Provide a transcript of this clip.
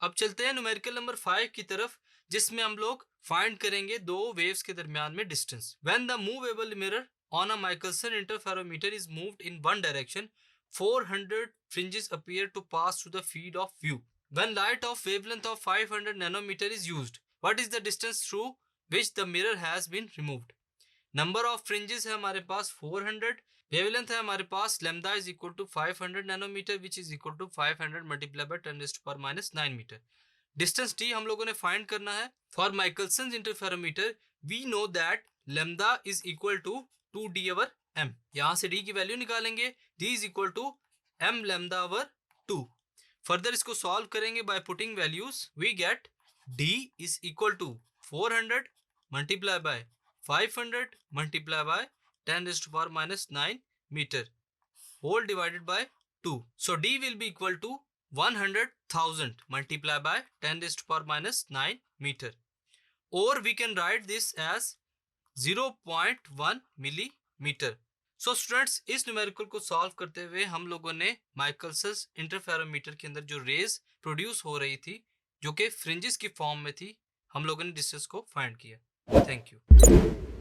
अब चलते हैं न्यूमेरिकल नंबर 5 की तरफ, जिसमें हम लोग फाइंड करेंगे दो वेव्स के दरमियान में distance. When the movable mirror on a Michelson interferometer is moved in one direction, 400 fringes appear to pass through the field of view. When light of wavelength of 500 nanometer is used, what is the distance through which the mirror has been removed? Number of fringes है हमारे पास 400, wavelength है हमारे पास lambda is equal to 500 nanometre which is equal to 500 multiply by 10⁻⁹ metre. Distance T हम लोगों ने find करना है। For Michelson interferometer we know that lambda is equal to 2d over m। यहां से d की वैल्यू निकालेंगे, d is equal to m lambda over 2। Further इसको सॉल्व करेंगे by putting values, we get d is equal to 400 multiply by 500 multiplied by 10⁻⁹ meter whole divided by 2. So D will be equal to 100,000 multiplied by 10⁻⁹ meter. Or we can write this as 0.1 millimeter. So students, इस numerical को solve करते हुए हम लोगों ने Michelson interferometer के अंदर जो रेज प्रोड्यूस हो रही थी जो कि फ्रिंजेस की फॉर्म में थी, हम लोगों ने डिस्टेंस को फाइंड किया। Thank you.